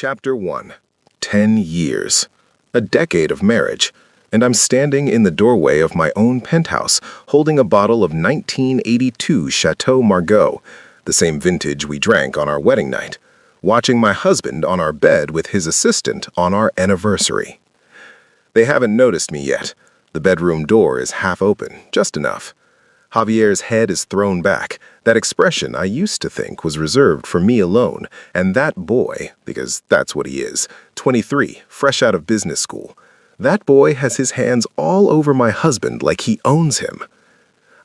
Chapter 1. 10 years. A decade of marriage. And I'm standing in the doorway of my own penthouse, holding a bottle of 1982 Chateau Margaux, the same vintage we drank on our wedding night, watching my husband on our bed with his assistant on our anniversary. They haven't noticed me yet. The bedroom door is half open, just enough. Javier's head is thrown back, that expression I used to think was reserved for me alone, and that boy, because that's what he is, 23, fresh out of business school, that boy has his hands all over my husband like he owns him.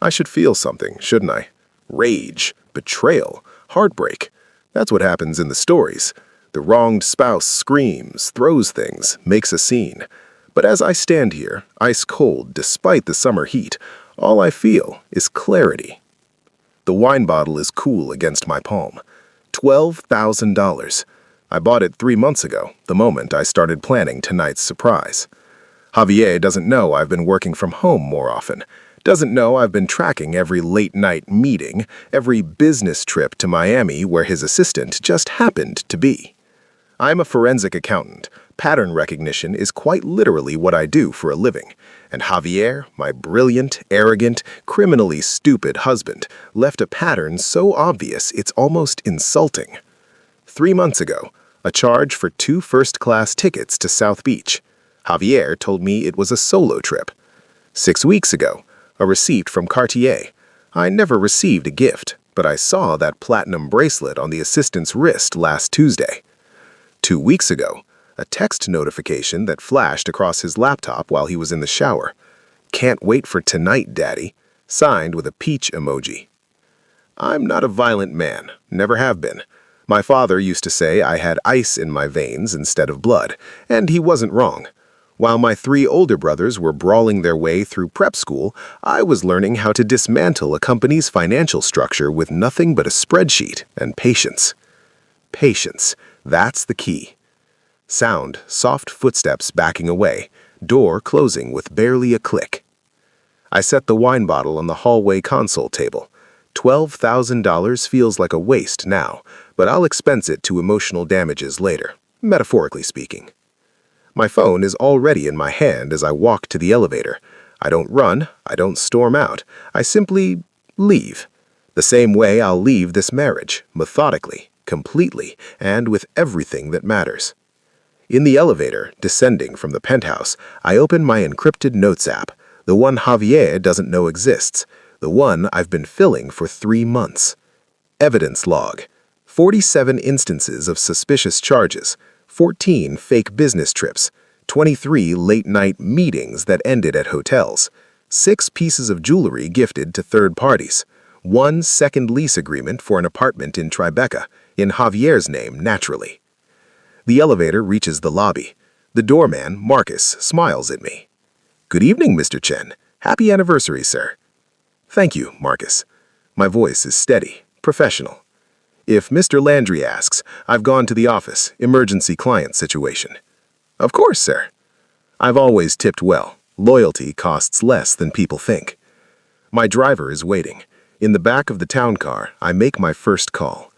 I should feel something, shouldn't I? Rage, betrayal, heartbreak. That's what happens in the stories. The wronged spouse screams, throws things, makes a scene. But as I stand here, ice cold despite the summer heat, all I feel is clarity. The wine bottle is cool against my palm. $12,000. I bought it 3 months ago, the moment I started planning tonight's surprise. Javier doesn't know I've been working from home more often. Doesn't know I've been tracking every late-night meeting, every business trip to Miami where his assistant just happened to be. I'm a forensic accountant. Pattern recognition is quite literally what I do for a living. And Javier, my brilliant, arrogant, criminally stupid husband, left a pattern so obvious it's almost insulting. 3 months ago, a charge for 2 first-class tickets to South Beach. Javier told me it was a solo trip. 6 weeks ago, a receipt from Cartier. I never received a gift, but I saw that platinum bracelet on the assistant's wrist last Tuesday. 2 weeks ago, a text notification that flashed across his laptop while he was in the shower. "Can't wait for tonight, Daddy," signed with a peach emoji. I'm not a violent man, never have been. My father used to say I had ice in my veins instead of blood, and he wasn't wrong. While my 3 older brothers were brawling their way through prep school, I was learning how to dismantle a company's financial structure with nothing but a spreadsheet and patience. Patience, that's the key. Sound, soft footsteps backing away, door closing with barely a click. I set the wine bottle on the hallway console table. $12,000 feels like a waste now, but I'll expense it to emotional damages later, metaphorically speaking. My phone is already in my hand as I walk to the elevator. I don't run, I don't storm out, I simply leave. The same way I'll leave this marriage, methodically, completely, and with everything that matters. In the elevator, descending from the penthouse, I open my encrypted notes app, the one Javier doesn't know exists, the one I've been filling for 3 months. Evidence log. 47 instances of suspicious charges, 14 fake business trips, 23 late-night meetings that ended at hotels, 6 pieces of jewelry gifted to third parties, 1 second lease agreement for an apartment in Tribeca, in Javier's name, naturally. The elevator reaches the lobby. The doorman, Marcus, smiles at me. "Good evening, Mr. Chen. Happy anniversary, sir." "Thank you, Marcus." My voice is steady, professional. "If Mr. Landry asks, I've gone to the office, emergency client situation." "Of course, sir." I've always tipped well. Loyalty costs less than people think. My driver is waiting. In the back of the town car, I make my first call.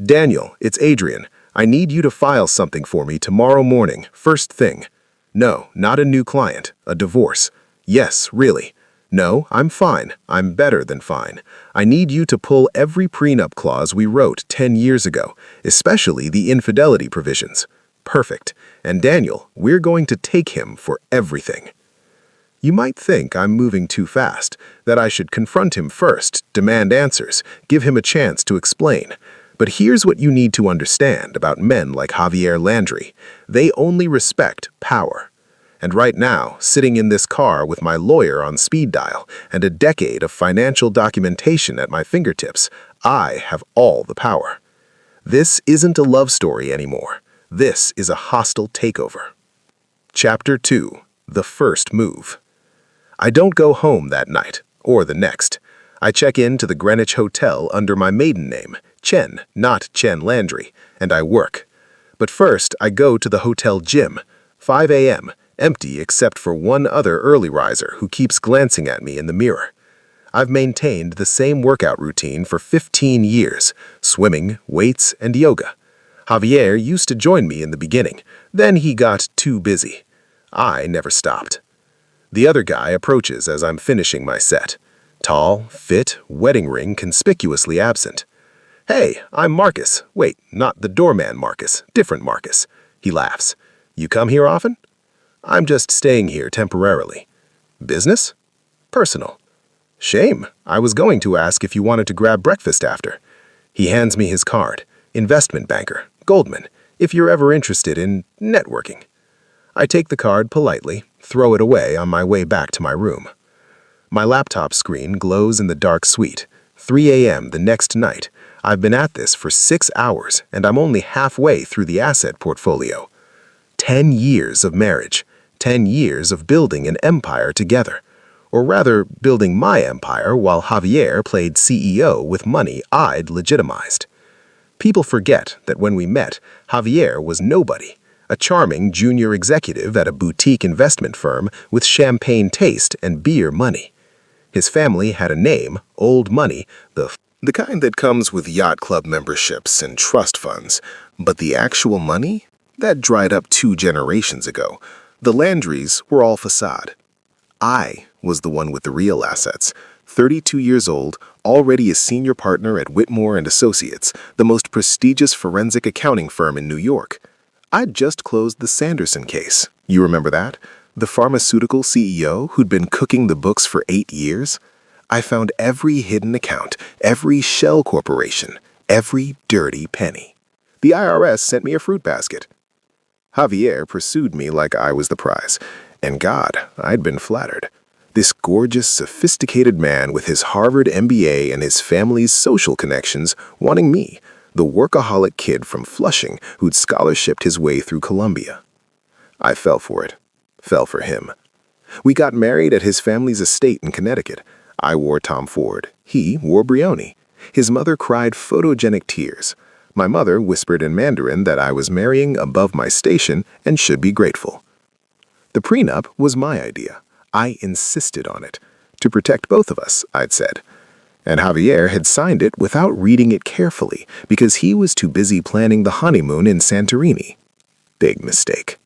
"Daniel, it's Adrian. I need you to file something for me tomorrow morning, first thing." "No, not a new client, a divorce." "Yes, really." "No, I'm fine. I'm better than fine. I need you to pull every prenup clause we wrote 10 years ago, especially the infidelity provisions." "Perfect. And Daniel, we're going to take him for everything." You might think I'm moving too fast, that I should confront him first, demand answers, give him a chance to explain. But here's what you need to understand about men like Javier Landry. They only respect power. And right now, sitting in this car with my lawyer on speed dial and a decade of financial documentation at my fingertips, I have all the power. This isn't a love story anymore. This is a hostile takeover. Chapter 2. The First Move. I don't go home that night, or the next. I check in to the Greenwich Hotel under my maiden name, Chen, not Chen Landry, and I work. But first, I go to the hotel gym. 5 a.m., empty except for one other early riser who keeps glancing at me in the mirror. I've maintained the same workout routine for 15 years, swimming, weights, and yoga. Javier used to join me in the beginning. Then he got too busy. I never stopped. The other guy approaches as I'm finishing my set. Tall, fit, wedding ring conspicuously absent. "Hey, I'm Marcus. Wait, not the doorman Marcus, different Marcus." He laughs. "You come here often?" "I'm just staying here temporarily." "Business?" "Personal." "Shame. I was going to ask if you wanted to grab breakfast after." He hands me his card. "Investment banker, Goldman, if you're ever interested in networking." I take the card politely, throw it away on my way back to my room. My laptop screen glows in the dark suite. 3 a.m. the next night. I've been at this for 6 hours, and I'm only halfway through the asset portfolio. 10 years of marriage. 10 years of building an empire together. Or rather, building my empire while Javier played CEO with money I'd legitimized. People forget that when we met, Javier was nobody. A charming junior executive at a boutique investment firm with champagne taste and beer money. His family had a name, old money, the kind that comes with yacht club memberships and trust funds. But the actual money? That dried up 2 generations ago. The Landrys were all facade. I was the one with the real assets. 32 years old, already a senior partner at Whitmore and Associates, the most prestigious forensic accounting firm in New York. I'd just closed the Sanderson case. You remember that? The pharmaceutical CEO who'd been cooking the books for 8 years? I found every hidden account, every shell corporation, every dirty penny. The IRS sent me a fruit basket. Javier pursued me like I was the prize. And God, I'd been flattered. This gorgeous, sophisticated man with his Harvard MBA and his family's social connections wanting me, the workaholic kid from Flushing who'd scholarshiped his way through Columbia. I fell for it. Fell for him. We got married at his family's estate in Connecticut. I wore Tom Ford. He wore Brioni. His mother cried photogenic tears. My mother whispered in Mandarin that I was marrying above my station and should be grateful. The prenup was my idea. I insisted on it. To protect both of us, I'd said. And Javier had signed it without reading it carefully because he was too busy planning the honeymoon in Santorini. Big mistake.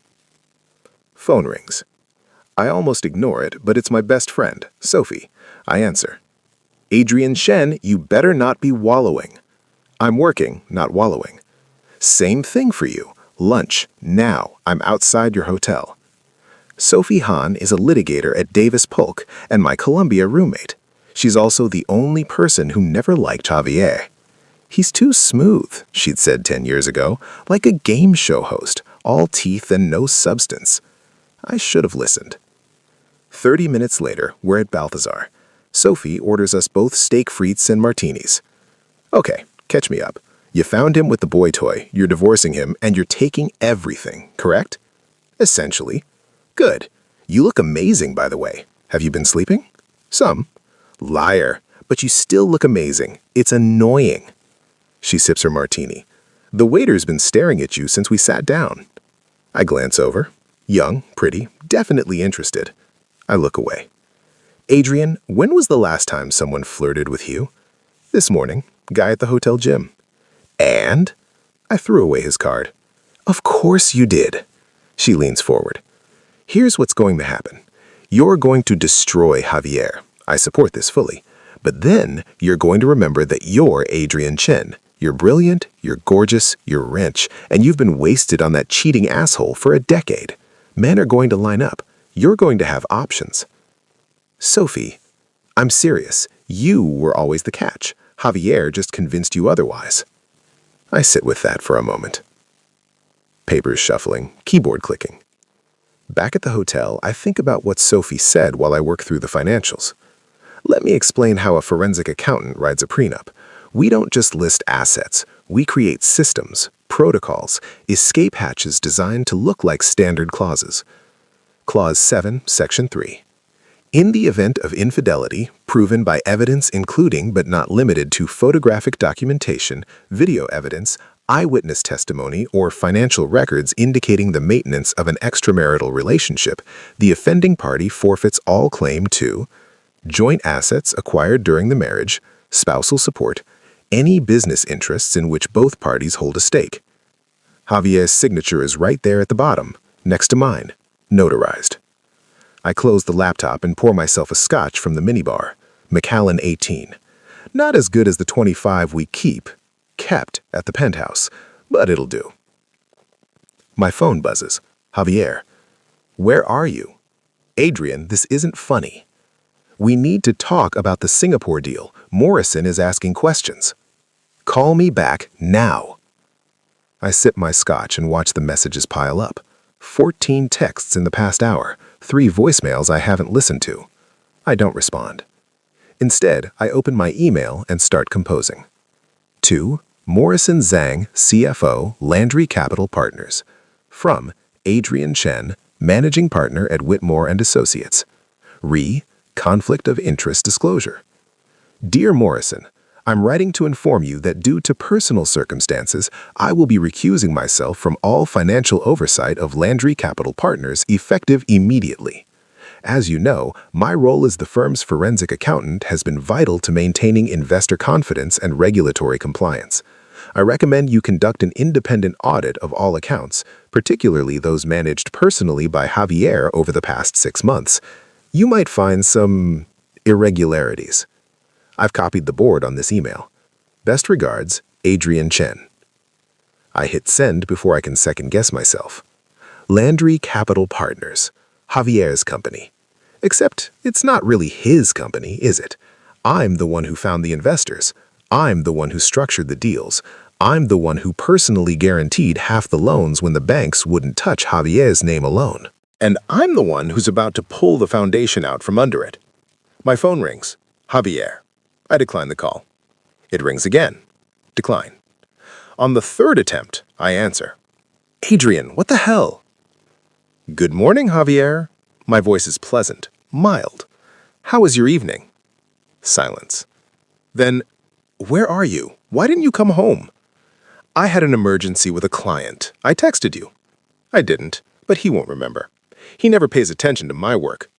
Phone rings. I almost ignore it, but it's my best friend, Sophie. I answer. "Adrian Shen, you better not be wallowing." "I'm working, not wallowing." "Same thing for you. Lunch, now. I'm outside your hotel." Sophie Hahn is a litigator at Davis Polk and my Columbia roommate. She's also the only person who never liked Javier. "He's too smooth," she'd said 10 years ago, "like a game show host, all teeth and no substance." I should have listened. 30 minutes later, we're at Balthazar. Sophie orders us both steak frites and martinis. "Okay, catch me up. You found him with the boy toy, you're divorcing him, and you're taking everything, correct?" "Essentially." "Good. You look amazing, by the way. Have you been sleeping?" "Some." "Liar. But you still look amazing. It's annoying." She sips her martini. "The waiter's been staring at you since we sat down." I glance over. Young, pretty, definitely interested. I look away. "Adrian, when was the last time someone flirted with you?" "This morning. Guy at the hotel gym." "And?" I threw away his card. "Of course you did." She leans forward. "Here's what's going to happen. You're going to destroy Javier. I support this fully. But then you're going to remember that you're Adrian Chen. You're brilliant, you're gorgeous, you're rich, and you've been wasted on that cheating asshole for a decade. Men are going to line up. You're going to have options." "Sophie, I'm serious. You were always the catch. Javier just convinced you otherwise." I sit with that for a moment. Papers shuffling, keyboard clicking. Back at the hotel, I think about what Sophie said while I work through the financials. Let me explain how a forensic accountant writes a prenup. We don't just list assets. We create systems, protocols, escape hatches designed to look like standard clauses. Clause 7, Section 3. In the event of infidelity, proven by evidence including but not limited to photographic documentation, video evidence, eyewitness testimony, or financial records indicating the maintenance of an extramarital relationship, the offending party forfeits all claim to joint assets acquired during the marriage, spousal support, any business interests in which both parties hold a stake. Javier's signature is right there at the bottom, next to mine, notarized. I close the laptop and pour myself a scotch from the minibar, Macallan 18. Not as good as the 25 we kept at the penthouse, but it'll do. My phone buzzes. Javier. Where are you? Adrian, this isn't funny. We need to talk about the Singapore deal. Morrison is asking questions. Call me back now. I sip my scotch and watch the messages pile up. 14 texts in the past hour, 3 voicemails I haven't listened to. I don't respond. Instead, I open my email and start composing. To Morrison Zhang, CFO, Landry Capital Partners. From Adrian Chen, Managing Partner at Whitmore & Associates. Conflict of Interest Disclosure. Dear Morrison, I'm writing to inform you that due to personal circumstances, I will be recusing myself from all financial oversight of Landry Capital Partners effective immediately. As you know, my role as the firm's forensic accountant has been vital to maintaining investor confidence and regulatory compliance. I recommend you conduct an independent audit of all accounts, particularly those managed personally by Javier over the past 6 months. You might find some irregularities. I've copied the board on this email. Best regards, Adrian Chen. I hit send before I can second-guess myself. Landry Capital Partners, Javier's company. Except it's not really his company, is it? I'm the one who found the investors. I'm the one who structured the deals. I'm the one who personally guaranteed half the loans when the banks wouldn't touch Javier's name alone. And I'm the one who's about to pull the foundation out from under it. My phone rings. Javier. I decline the call. It rings again. Decline. On the 3rd attempt, I answer. Adrian, what the hell? Good morning, Javier. My voice is pleasant, mild. How was your evening? Silence. Then, where are you? Why didn't you come home? I had an emergency with a client. I texted you. I didn't, but he won't remember. He never pays attention to my work.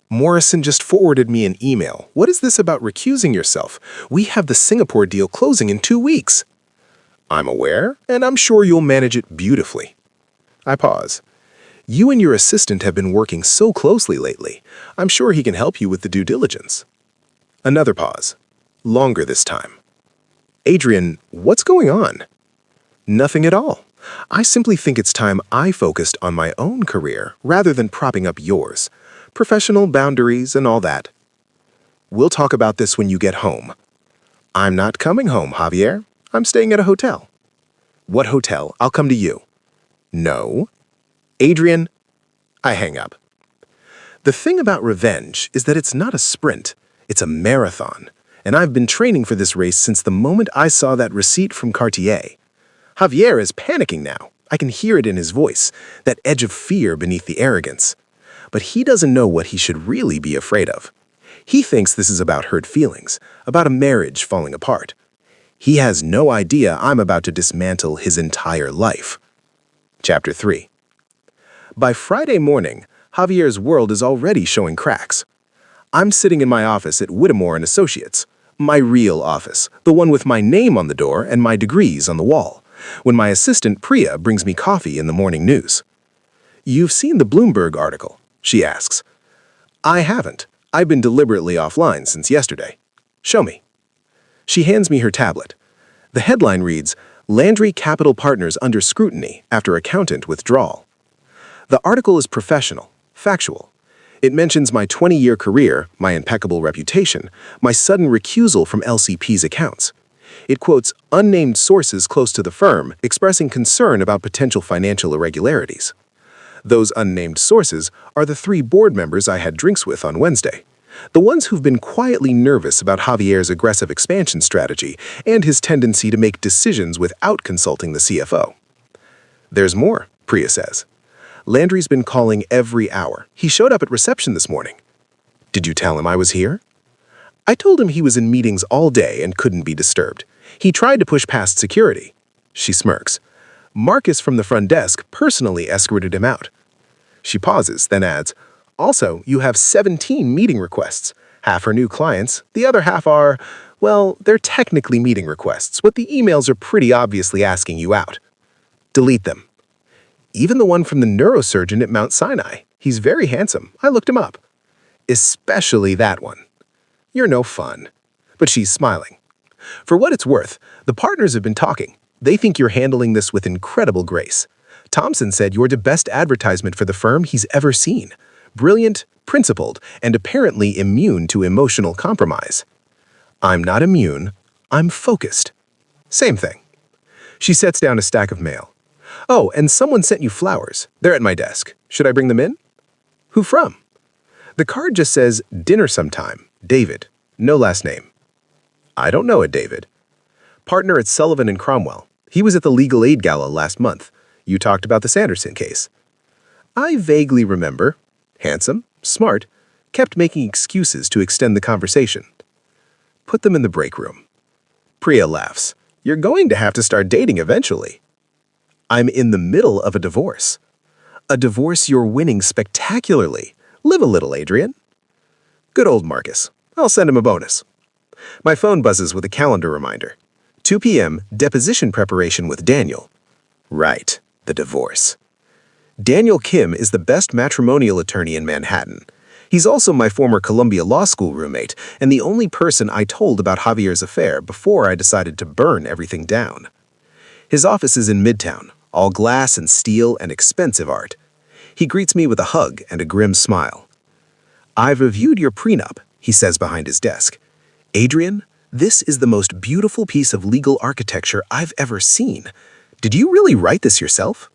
Morrison just forwarded me an email. What is this about recusing yourself? We have the Singapore deal closing in 2 weeks. I'm aware, and I'm sure you'll manage it beautifully. I pause. You and your assistant have been working so closely lately. I'm sure he can help you with the due diligence. Another pause. Longer this time. Adrian, what's going on? Nothing at all. I simply think it's time I focused on my own career rather than propping up yours. Professional boundaries and all that. We'll talk about this when you get home. I'm not coming home, Javier. I'm staying at a hotel. What hotel? I'll come to you. No. Adrian, I hang up. The thing about revenge is that it's not a sprint, it's a marathon. And I've been training for this race since the moment I saw that receipt from Cartier. Javier is panicking now. I can hear it in his voice, that edge of fear beneath the arrogance. But he doesn't know what he should really be afraid of. He thinks this is about hurt feelings, about a marriage falling apart. He has no idea I'm about to dismantle his entire life. Chapter 3. By Friday morning, Javier's world is already showing cracks. I'm sitting in my office at Whitmore & Associates, my real office, the one with my name on the door and my degrees on the wall, when my assistant Priya brings me coffee in the morning news. You've seen the Bloomberg article, she asks. I haven't. I've been deliberately offline since yesterday. Show me. She hands me her tablet. The headline reads, Landry Capital Partners under scrutiny after accountant withdrawal. The article is professional, factual. It mentions my 20-year career, my impeccable reputation, my sudden recusal from LCP's accounts. It quotes unnamed sources close to the firm expressing concern about potential financial irregularities. Those unnamed sources are the 3 board members I had drinks with on Wednesday, the ones who've been quietly nervous about Javier's aggressive expansion strategy and his tendency to make decisions without consulting the CFO. There's more, Priya says. Landry's been calling every hour. He showed up at reception this morning. Did you tell him I was here? I told him he was in meetings all day and couldn't be disturbed. He tried to push past security. She smirks. Marcus from the front desk personally escorted him out. She pauses, then adds, Also, you have 17 meeting requests. Half are new clients, the other half are, well, they're technically meeting requests, but the emails are pretty obviously asking you out. Delete them. Even the one from the neurosurgeon at Mount Sinai. He's very handsome. I looked him up. Especially that one. You're no fun. But she's smiling. For what it's worth, the partners have been talking. They think you're handling this with incredible grace. Thompson said you're the best advertisement for the firm he's ever seen. Brilliant, principled, and apparently immune to emotional compromise. I'm not immune. I'm focused. Same thing. She sets down a stack of mail. Oh, and someone sent you flowers. They're at my desk. Should I bring them in? Who from? The card just says, dinner sometime. David. No last name. I don't know a David. Partner at Sullivan and Cromwell. He was at the Legal Aid Gala last month. You talked about the Sanderson case. I vaguely remember. Handsome, smart, kept making excuses to extend the conversation. Put them in the break room. Priya laughs. You're going to have to start dating eventually. I'm in the middle of a divorce. A divorce you're winning spectacularly. Live a little, Adrian. Good old Marcus. I'll send him a bonus. My phone buzzes with a calendar reminder. 2 p.m., deposition preparation with Daniel. Right, the divorce. Daniel Kim is the best matrimonial attorney in Manhattan. He's also my former Columbia Law School roommate and the only person I told about Javier's affair before I decided to burn everything down. His office is in Midtown, all glass and steel and expensive art. He greets me with a hug and a grim smile. I've reviewed your prenup, he says behind his desk. Adrian, this is the most beautiful piece of legal architecture I've ever seen. Did you really write this yourself?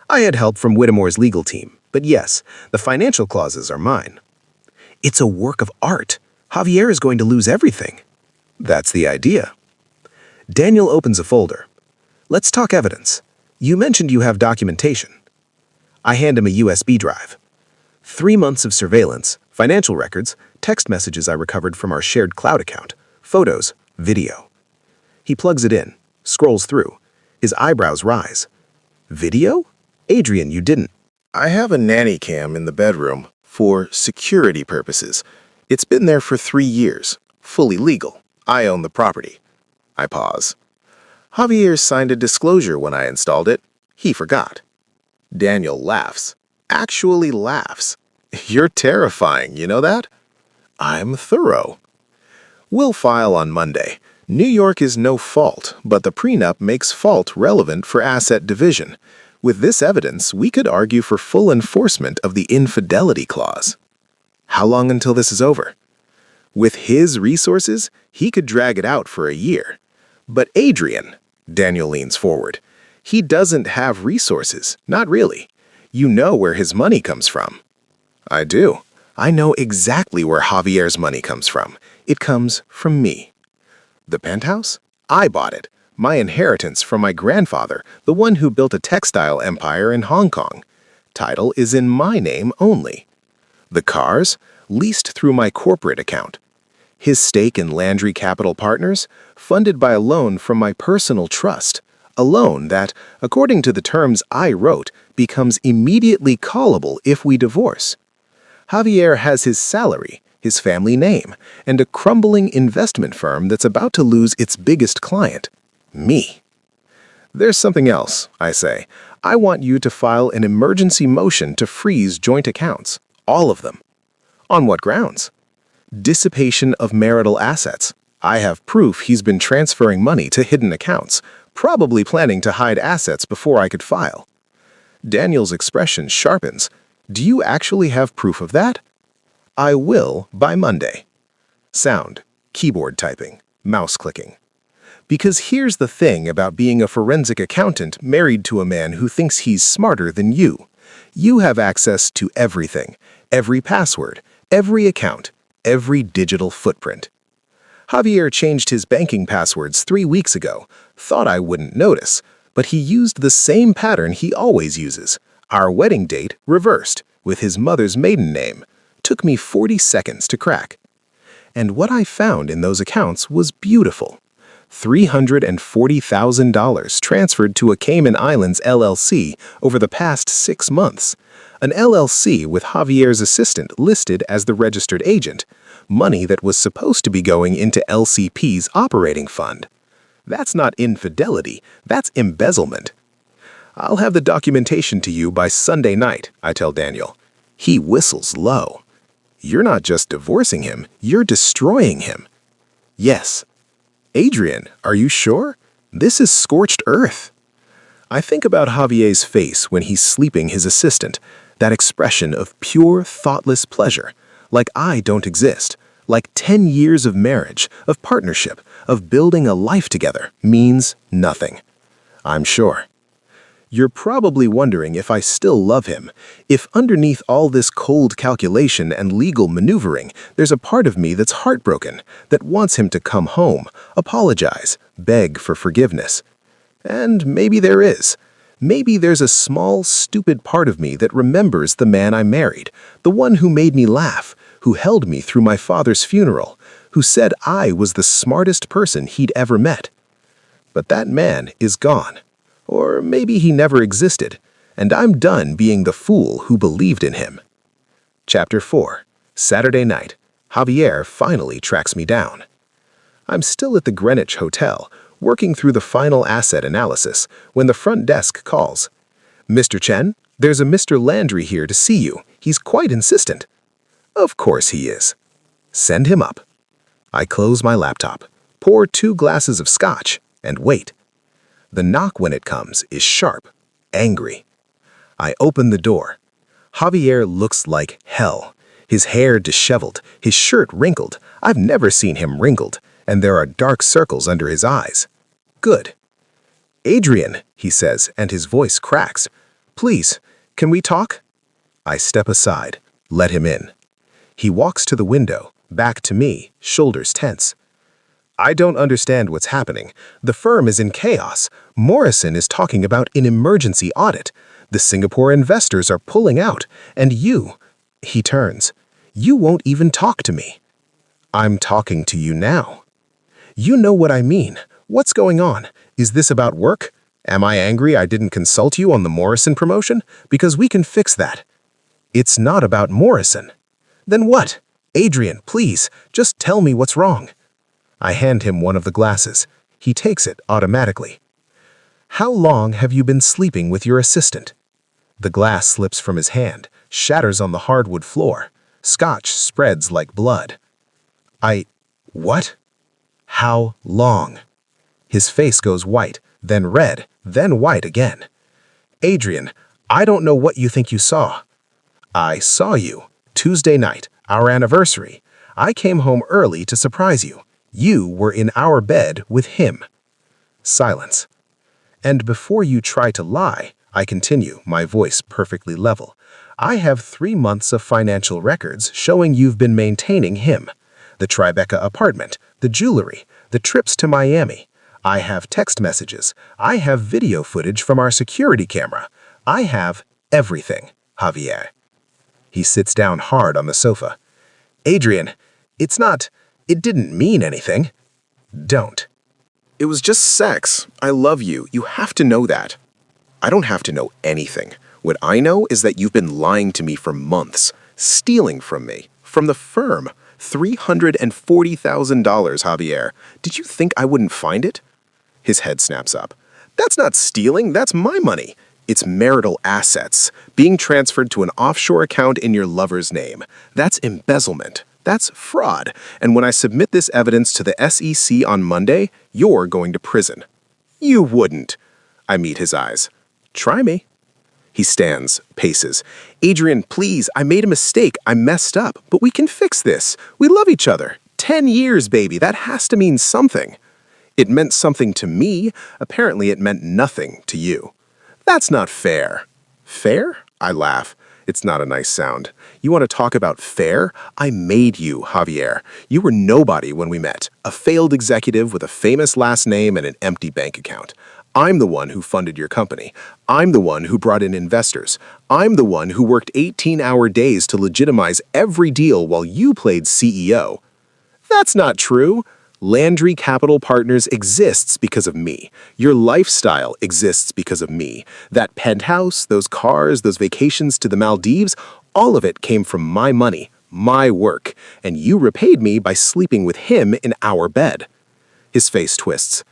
I had help from Whittemore's legal team, but yes, the financial clauses are mine. It's a work of art. Javier is going to lose everything. That's the idea. Daniel opens a folder. Let's talk evidence. You mentioned you have documentation. I hand him a USB drive. 3 months of surveillance, financial records, text messages I recovered from our shared cloud account, photos, video. He plugs it in, scrolls through. His eyebrows rise. Video? Adrian, you didn't. I have a nanny cam in the bedroom for security purposes. It's been there for 3 years, fully legal. I own the property. I pause. Javier signed a disclosure when I installed it. He forgot. Daniel laughs. Actually laughs. You're terrifying, you know that? I'm thorough. We'll file on Monday. New York is no fault, but the prenup makes fault relevant for asset division. With this evidence, we could argue for full enforcement of the infidelity clause. How long until this is over? With his resources, he could drag it out for a year. But Adrian, Daniel leans forward, he doesn't have resources, not really. You know where his money comes from. I do. I know exactly where Javier's money comes from. It comes from me. The penthouse? I bought it. My inheritance from my grandfather, the one who built a textile empire in Hong Kong. Title is in my name only. The cars? Leased through my corporate account. His stake in Landry Capital Partners? Funded by a loan from my personal trust. A loan that, according to the terms I wrote, becomes immediately callable if we divorce. Javier has his salary, his family name, and a crumbling investment firm that's about to lose its biggest client. Me. There's something else, I say. I want you to file an emergency motion to freeze joint accounts. All of them. On what grounds? Dissipation of marital assets. I have proof he's been transferring money to hidden accounts, probably planning to hide assets before I could file. Daniel's expression sharpens. Do you actually have proof of that? I will by Monday. Sound. Keyboard typing. Mouse clicking. Because here's the thing about being a forensic accountant married to a man who thinks he's smarter than you. You have access to everything, every password, every account, every digital footprint. Javier changed his banking passwords 3 weeks ago, thought I wouldn't notice, but he used the same pattern he always uses. Our wedding date reversed, with his mother's maiden name. Took me 40 seconds to crack. And what I found in those accounts was beautiful. $340,000 transferred to a Cayman Islands LLC over the past 6 months. An LLC with Javier's assistant listed as the registered agent. Money that was supposed to be going into LCP's operating fund. That's not infidelity, that's embezzlement. I'll have the documentation to you by Sunday night, I tell Daniel. He whistles low. You're not just divorcing him, you're destroying him. Yes. Adrian, are you sure? This is scorched earth. I think about Javier's face when he's sleeping his assistant, that expression of pure, thoughtless pleasure, like I don't exist, like 10 years of marriage, of partnership, of building a life together means nothing. I'm sure. You're probably wondering if I still love him, if underneath all this cold calculation and legal maneuvering, there's a part of me that's heartbroken, that wants him to come home, apologize, beg for forgiveness. And maybe there is. Maybe there's a small, stupid part of me that remembers the man I married, the one who made me laugh, who held me through my father's funeral, who said I was the smartest person he'd ever met. But that man is gone. Or maybe he never existed, and I'm done being the fool who believed in him. Chapter 4. Saturday night. Javier finally tracks me down. I'm still at the Greenwich Hotel, working through the final asset analysis, when the front desk calls. Mr. Chen, there's a Mr. Landry here to see you. He's quite insistent. Of course he is. Send him up. I close my laptop, pour 2 glasses of scotch, and wait. The knock when it comes is sharp, angry. I open the door. Javier looks like hell. His hair disheveled, his shirt wrinkled. I've never seen him wrinkled, and there are dark circles under his eyes. Good. Adrian, he says, and his voice cracks. Please, can we talk? I step aside, let him in. He walks to the window, back to me, shoulders tense. I don't understand what's happening. The firm is in chaos. Morrison is talking about an emergency audit. The Singapore investors are pulling out. And you, he turns, you won't even talk to me. I'm talking to you now. You know what I mean. What's going on? Is this about work? Am I angry I didn't consult you on the Morrison promotion? Because we can fix that. It's not about Morrison. Then what? Adrian, please, just tell me what's wrong. I hand him one of the glasses. He takes it automatically. How long have you been sleeping with your assistant? The glass slips from his hand, shatters on the hardwood floor. Scotch spreads like blood. What? How long? His face goes white, then red, then white again. Adrian, I don't know what you think you saw. I saw you. Tuesday night, our anniversary. I came home early to surprise you. You were in our bed with him. Silence. And before you try to lie, I continue, my voice perfectly level. I have 3 months of financial records showing you've been maintaining him. The Tribeca apartment, the jewelry, the trips to Miami. I have text messages. I have video footage from our security camera. I have everything, Javier. He sits down hard on the sofa. Adrian, it didn't mean anything. Don't. It was just sex. I love you. You have to know that. I don't have to know anything. What I know is that you've been lying to me for months, stealing from me, from the firm. $340,000, Javier. Did you think I wouldn't find it? His head snaps up. That's not stealing, that's my money. It's marital assets, being transferred to an offshore account in your lover's name. That's embezzlement. That's fraud. And when I submit this evidence to the SEC on Monday, you're going to prison. You wouldn't. I meet his eyes. Try me. He stands, paces. Adrian, please, I made a mistake. I messed up, but we can fix this. We love each other. 10 years, baby. That has to mean something. It meant something to me. Apparently, it meant nothing to you. That's not fair. Fair? I laugh. It's not a nice sound. You want to talk about fair? I made you, Javier. You were nobody when we met. A failed executive with a famous last name and an empty bank account. I'm the one who funded your company. I'm the one who brought in investors. I'm the one who worked 18-hour days to legitimize every deal while you played CEO. That's not true. Landry Capital Partners exists because of me. Your lifestyle exists because of me. That penthouse, those cars, those vacations to the Maldives, all of it came from my money, my work, and you repaid me by sleeping with him in our bed. His face twists.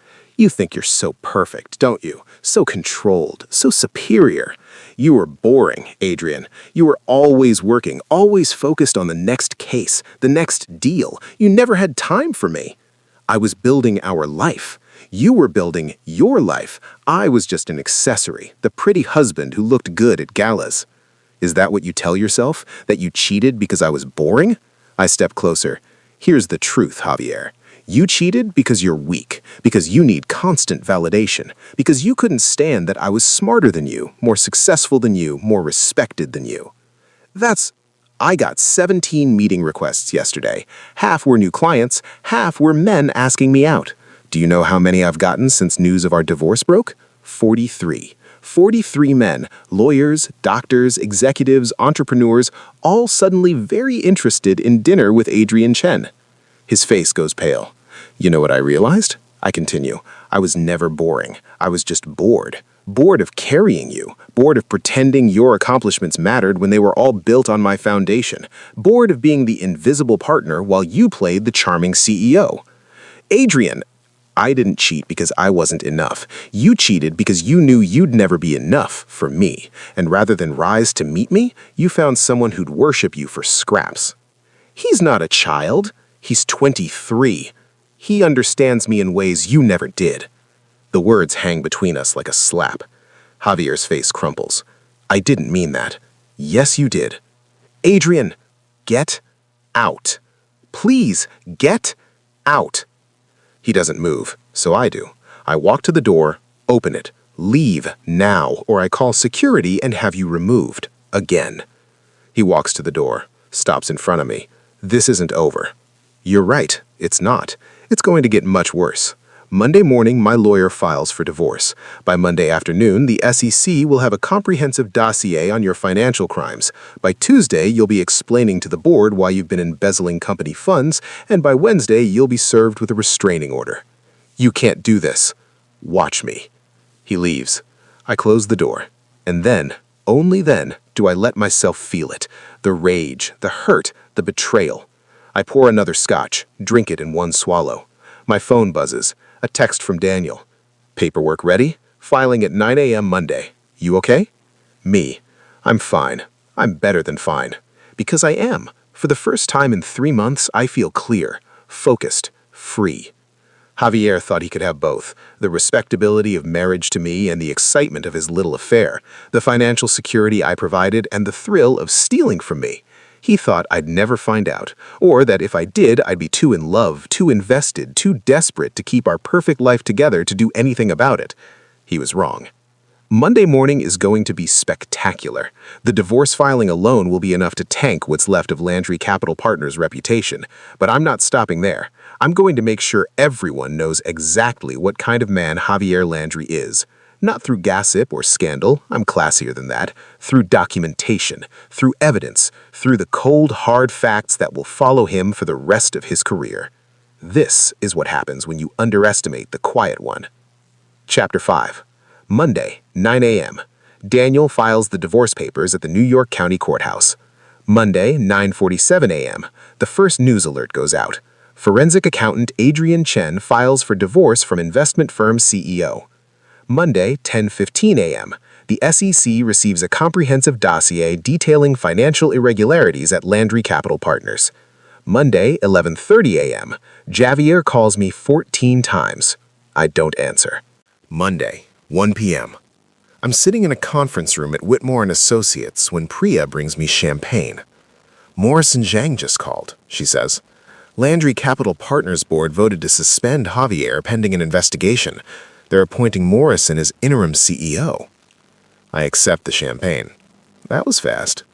You think you're so perfect, don't you? So controlled, so superior. You were boring, Adrian. You were always working, always focused on the next case, the next deal. You never had time for me. I was building our life. You were building your life. I was just an accessory, the pretty husband who looked good at galas. Is that what you tell yourself? That you cheated because I was boring? I step closer. Here's the truth, Javier. You cheated because you're weak, because you need constant validation, because you couldn't stand that I was smarter than you, more successful than you, more respected than you. I got 17 meeting requests yesterday. Half were new clients, half were men asking me out. Do you know how many I've gotten since news of our divorce broke? 43. 43 men, lawyers, doctors, executives, entrepreneurs, all suddenly very interested in dinner with Adrian Chen. His face goes pale. You know what I realized? I continue. I was never boring. I was just bored. Bored of carrying you. Bored of pretending your accomplishments mattered when they were all built on my foundation. Bored of being the invisible partner while you played the charming CEO. Adrian, I didn't cheat because I wasn't enough. You cheated because you knew you'd never be enough for me. And rather than rise to meet me, you found someone who'd worship you for scraps. He's not a child. He's 23. He understands me in ways you never did. The words hang between us like a slap. Javier's face crumples. I didn't mean that. Yes, you did. Adrian, get out. Please, get out. He doesn't move, so I do. I walk to the door, open it, leave now, or I call security and have you removed. Again. He walks to the door, stops in front of me. This isn't over. You're right, it's not. It's going to get much worse. Monday morning, my lawyer files for divorce. By Monday afternoon, the SEC will have a comprehensive dossier on your financial crimes. By Tuesday, you'll be explaining to the board why you've been embezzling company funds, and by Wednesday, you'll be served with a restraining order. You can't do this. Watch me. He leaves. I close the door. And then, only then, do I let myself feel it. The rage, the hurt, the betrayal. I pour another scotch, drink it in one swallow. My phone buzzes. A text from Daniel. Paperwork ready? Filing at 9 a.m. Monday. You okay? Me. I'm fine. I'm better than fine. Because I am. For the first time in 3 months, I feel clear, focused, free. Javier thought he could have both, the respectability of marriage to me and the excitement of his little affair, the financial security I provided and the thrill of stealing from me. He thought I'd never find out, or that if I did, I'd be too in love, too invested, too desperate to keep our perfect life together to do anything about it. He was wrong. Monday morning is going to be spectacular. The divorce filing alone will be enough to tank what's left of Landry Capital Partners' reputation. But I'm not stopping there. I'm going to make sure everyone knows exactly what kind of man Javier Landry is. Not through gossip or scandal, I'm classier than that, through documentation, through evidence, through the cold, hard facts that will follow him for the rest of his career. This is what happens when you underestimate the quiet one. Chapter 5. Monday, 9 a.m. Daniel files the divorce papers at the New York County Courthouse. Monday, 9:47 a.m. The first news alert goes out. Forensic accountant Adrian Chen files for divorce from investment firm CEO. Monday, 10:15 a.m. The SEC receives a comprehensive dossier detailing financial irregularities at Landry Capital Partners. Monday, 11:30 a.m. Javier calls me 14 times. I don't answer. Monday, 1 p.m. I'm sitting in a conference room at Whitmore & Associates when Priya brings me champagne. Morrison Zhang just called, she says. Landry Capital Partners Board voted to suspend Javier pending an investigation. They're appointing Morrison as interim CEO. I accept the champagne. That was fast.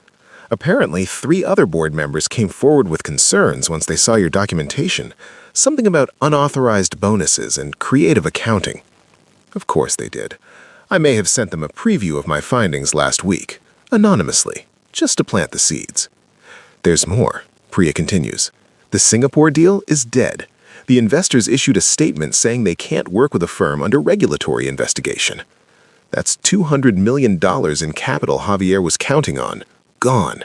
Apparently, 3 other board members came forward with concerns once they saw your documentation. Something about unauthorized bonuses and creative accounting. Of course they did. I may have sent them a preview of my findings last week, anonymously, just to plant the seeds. There's more, Priya continues. The Singapore deal is dead. The investors issued a statement saying they can't work with a firm under regulatory investigation. That's $200 million in capital Javier was counting on. Gone.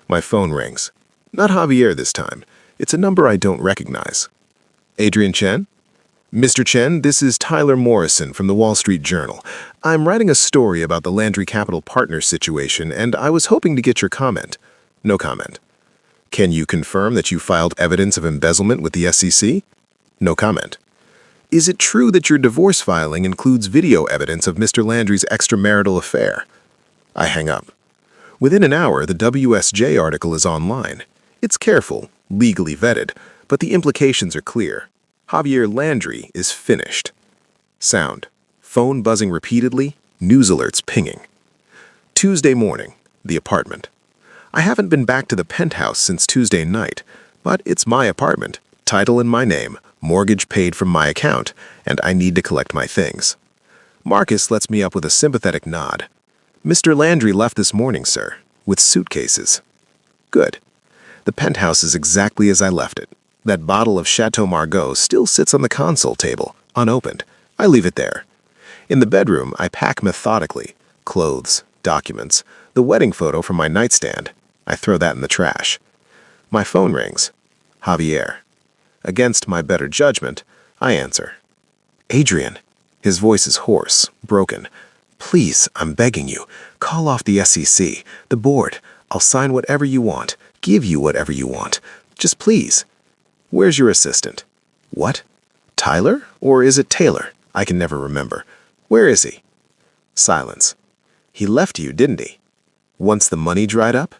My phone rings. Not Javier this time. It's a number I don't recognize. Adrian Chen? Mr. Chen, this is Tyler Morrison from the Wall Street Journal. I'm writing a story about the Landry Capital Partners situation, and I was hoping to get your comment. No comment. Can you confirm that you filed evidence of embezzlement with the SEC? No comment. Is it true that your divorce filing includes video evidence of Mr. Landry's extramarital affair? I hang up. Within an hour, the WSJ article is online. It's careful, legally vetted, but the implications are clear. Javier Landry is finished. Sound. Phone buzzing repeatedly, news alerts pinging. Tuesday morning, the apartment. I haven't been back to the penthouse since Tuesday night, but it's my apartment, title in my name, mortgage paid from my account, and I need to collect my things. Marcus lets me up with a sympathetic nod. Mr. Landry left this morning, sir, with suitcases. Good. The penthouse is exactly as I left it. That bottle of Chateau Margaux still sits on the console table, unopened. I leave it there. In the bedroom, I pack methodically. Clothes, documents, the wedding photo from my nightstand. I throw that in the trash. My phone rings. Javier. Against my better judgment, I answer. Adrian. His voice is hoarse, broken. Please, I'm begging you, call off the SEC, the board. I'll sign whatever you want, give you whatever you want. Just please. Where's your assistant? What? Tyler? Or is it Taylor? I can never remember. Where is he? Silence. He left you, didn't he? Once the money dried up?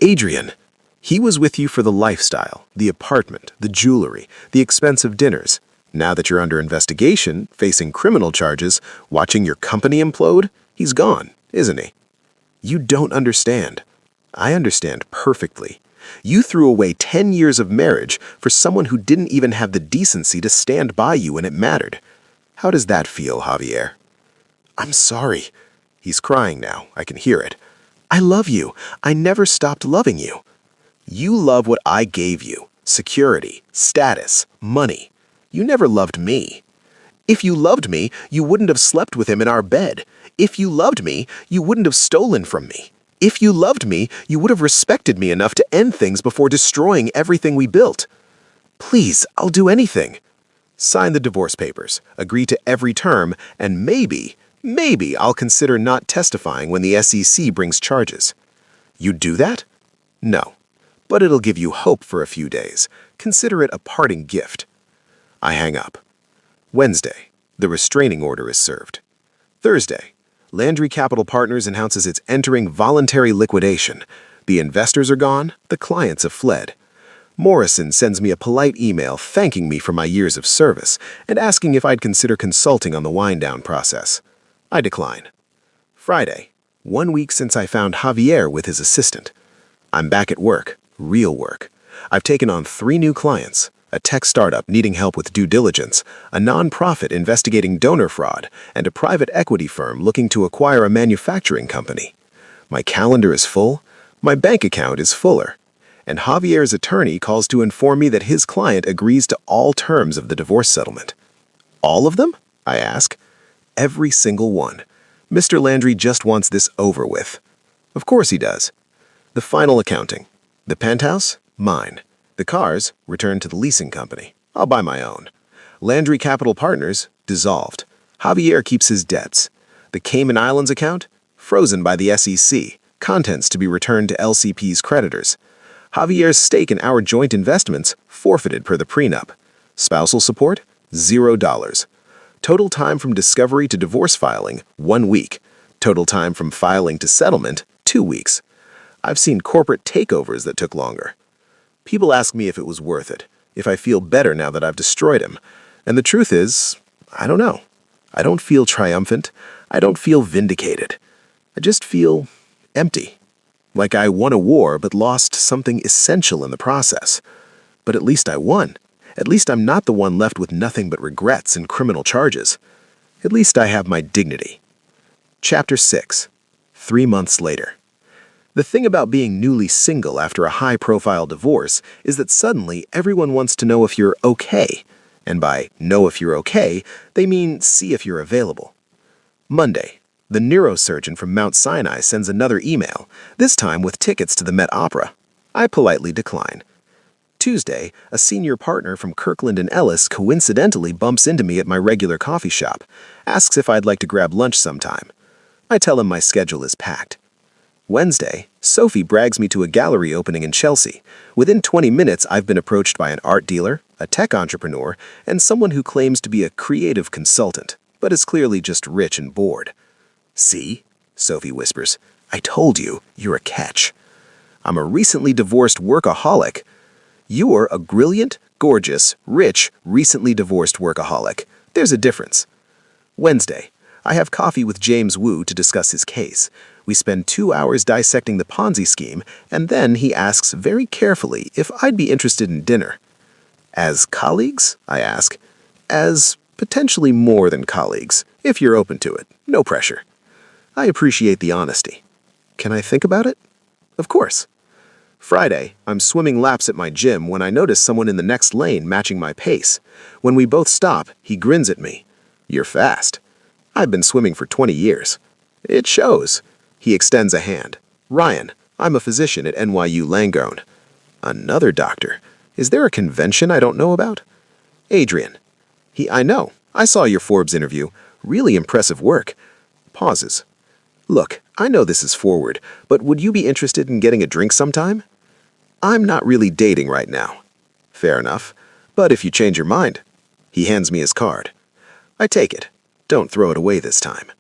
Adrian. He was with you for the lifestyle, the apartment, the jewelry, the expensive dinners. Now that you're under investigation, facing criminal charges, watching your company implode, he's gone, isn't he? You don't understand. I understand perfectly. You threw away 10 years of marriage for someone who didn't even have the decency to stand by you when it mattered. How does that feel, Javier? I'm sorry. He's crying now. I can hear it. I love you. I never stopped loving you. You love what I gave you. Security, status, money. You never loved me. If you loved me, you wouldn't have slept with him in our bed. If you loved me, you wouldn't have stolen from me. If you loved me, you would have respected me enough to end things before destroying everything we built. Please, I'll do anything. Sign the divorce papers, agree to every term, and maybe I'll consider not testifying when the SEC brings charges. You'd do that? No. But it'll give you hope for a few days. Consider it a parting gift. I hang up. Wednesday, the restraining order is served. Thursday, Landry Capital Partners announces it's entering voluntary liquidation. The investors are gone, the clients have fled. Morrison sends me a polite email thanking me for my years of service and asking if I'd consider consulting on the wind-down process. I decline. Friday, 1 week since I found Javier with his assistant. I'm back at work, real work. I've taken on 3 new clients. A tech startup needing help with due diligence, a nonprofit investigating donor fraud, and a private equity firm looking to acquire a manufacturing company. My calendar is full, my bank account is fuller, and Javier's attorney calls to inform me that his client agrees to all terms of the divorce settlement. All of them? I ask. Every single one. Mr. Landry just wants this over with. Of course he does. The final accounting. The penthouse? Mine. The cars returned to the leasing company. I'll buy my own. Landry Capital Partners dissolved. Javier keeps his debts. The Cayman Islands account frozen by the SEC. Contents to be returned to LCP's creditors. Javier's stake in our joint investments forfeited per the prenup. Spousal support $0. Total time from discovery to divorce filing 1 week. Total time from filing to settlement 2 weeks. I've seen corporate takeovers that took longer. People ask me if it was worth it, if I feel better now that I've destroyed him. And the truth is, I don't know. I don't feel triumphant. I don't feel vindicated. I just feel empty. Like I won a war but lost something essential in the process. But at least I won. At least I'm not the one left with nothing but regrets and criminal charges. At least I have my dignity. Chapter 6. 3 months later. The thing about being newly single after a high-profile divorce is that suddenly everyone wants to know if you're okay. And by know if you're okay, they mean see if you're available. Monday, the neurosurgeon from Mount Sinai sends another email, this time with tickets to the Met Opera. I politely decline. Tuesday, a senior partner from Kirkland & Ellis coincidentally bumps into me at my regular coffee shop, asks if I'd like to grab lunch sometime. I tell him my schedule is packed. Wednesday, Sophie brags me to a gallery opening in Chelsea. Within 20 minutes, I've been approached by an art dealer, a tech entrepreneur, and someone who claims to be a creative consultant, but is clearly just rich and bored. "See?" Sophie whispers. "I told you, you're a catch. I'm a recently divorced workaholic. You're a brilliant, gorgeous, rich, recently divorced workaholic. There's a difference." Wednesday, I have coffee with James Wu to discuss his case. We spend 2 hours dissecting the Ponzi scheme, and then he asks very carefully if I'd be interested in dinner. "As colleagues?" I ask. "As potentially more than colleagues, if you're open to it. No pressure." I appreciate the honesty. "Can I think about it?" "Of course." Friday, I'm swimming laps at my gym when I notice someone in the next lane matching my pace. When we both stop, he grins at me. "You're fast." "I've been swimming for 20 years. "It shows." He extends a hand. "Ryan, I'm a physician at NYU Langone." "Another doctor. Is there a convention I don't know about?" "Adrian." I know. I saw your Forbes interview. Really impressive work." Pauses. "Look, I know this is forward, but would you be interested in getting a drink sometime?" "I'm not really dating right now." "Fair enough. But if you change your mind." He hands me his card. I take it. Don't throw it away this time.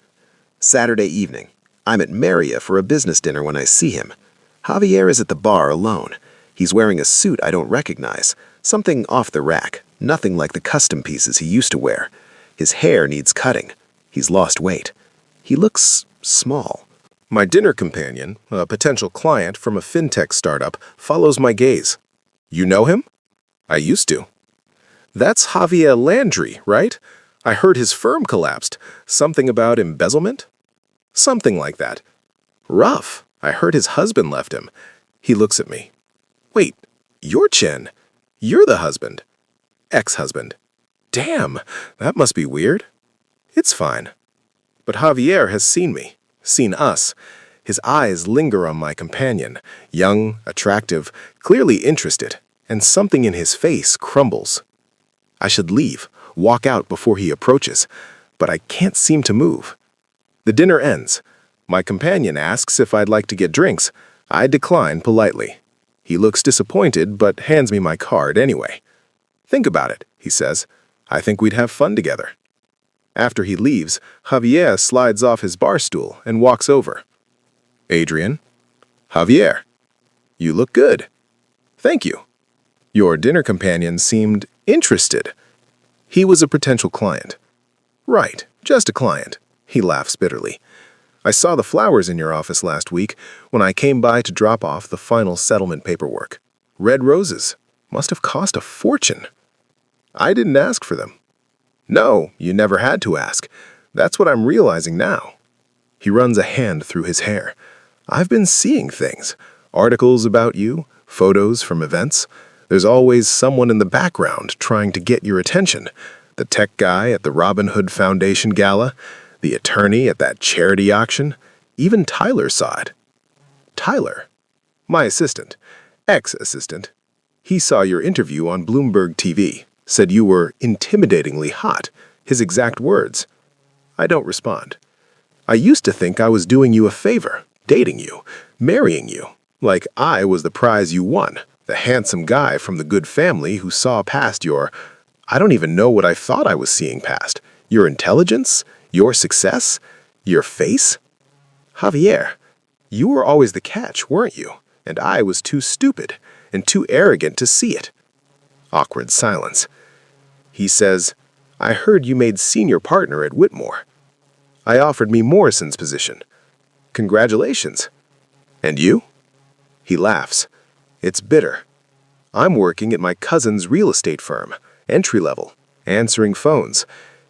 Saturday evening. I'm at Maria for a business dinner when I see him. Javier is at the bar alone. He's wearing a suit I don't recognize, something off the rack, nothing like the custom pieces he used to wear. His hair needs cutting. He's lost weight. He looks small. My dinner companion, a potential client from a fintech startup, follows my gaze. "You know him?" "I used to." "That's Javier Landry, right? I heard his firm collapsed. Something about embezzlement?" "Something like that." "Rough. I heard his husband left him." He looks at me. "Wait, you're Chen. You're the husband." "Ex-husband." "Damn, that must be weird." "It's fine." But Javier has seen me, seen us. His eyes linger on my companion, young, attractive, clearly interested, and something in his face crumbles. I should leave, walk out before he approaches, but I can't seem to move. The dinner ends. My companion asks if I'd like to get drinks. I decline politely. He looks disappointed, but hands me my card anyway. "Think about it," he says. "I think we'd have fun together." After he leaves, Javier slides off his bar stool and walks over. "Adrian?" "Javier. You look good." "Thank you." Your dinner companion seemed interested. He was a potential client. "Right, just a client." He laughs bitterly. "I saw the flowers in your office last week when I came by to drop off the final settlement paperwork. Red roses. Must have cost a fortune." "I didn't ask for them." "No, you never had to ask. That's what I'm realizing now." He runs a hand through his hair. "I've been seeing things. Articles about you, photos from events. There's always someone in the background trying to get your attention. The tech guy at the Robin Hood Foundation gala, the attorney at that charity auction. Even Tyler saw it." "Tyler?" "My assistant. Ex-assistant. He saw your interview on Bloomberg TV. Said you were intimidatingly hot. His exact words." I don't respond. "I used to think I was doing you a favor, dating you, marrying you. Like I was the prize you won, the handsome guy from the good family who saw past your... I don't even know what I thought I was seeing past. Your intelligence? Your success? Your face? Javier, you were always the catch, weren't you? And I was too stupid and too arrogant to see it." Awkward silence. He says, "I heard you made senior partner at Whitmore." "I offered me Morrison's position." "Congratulations." "And you?" He laughs. "It's bitter. I'm working at my cousin's real estate firm, entry level, answering phones.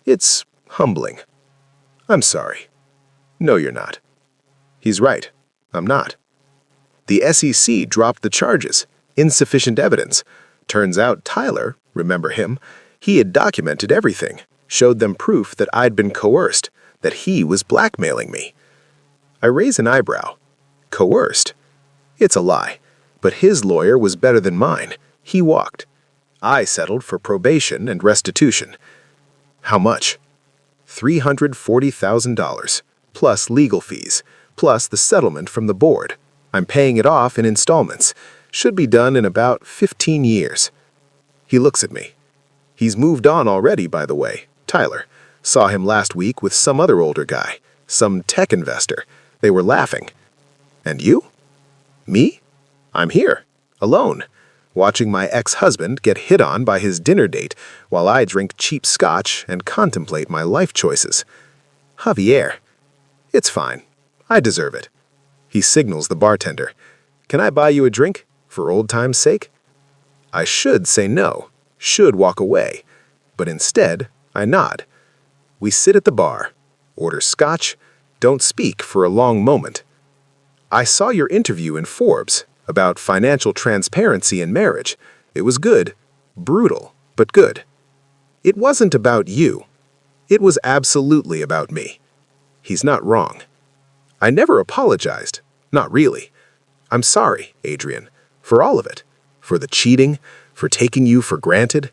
It's humbling." "I'm sorry." "No, you're not." He's right. I'm not. The SEC dropped the charges. Insufficient evidence. Turns out Tyler, remember him, he had documented everything, showed them proof that I'd been coerced, that he was blackmailing me. I raise an eyebrow. Coerced? It's a lie. But his lawyer was better than mine. He walked. I settled for probation and restitution. How much? $340,000, plus legal fees, plus the settlement from the board. I'm paying it off in installments. Should be done in about 15 years. He looks at me. He's moved on already, by the way. Tyler. Saw him last week with some other older guy, some tech investor. They were laughing. And you? Me? I'm here, alone, watching my ex-husband get hit on by his dinner date while I drink cheap scotch and contemplate my life choices. Javier. It's fine. I deserve it. He signals the bartender. Can I buy you a drink, for old time's sake? I should say no, should walk away, but instead, I nod. We sit at the bar, order scotch, don't speak for a long moment. I saw your interview in Forbes about financial transparency in marriage. It was good, brutal, but good. It wasn't about you. It was absolutely about me. He's not wrong. I never apologized, not really. I'm sorry, Adrian, for all of it, for the cheating, for taking you for granted,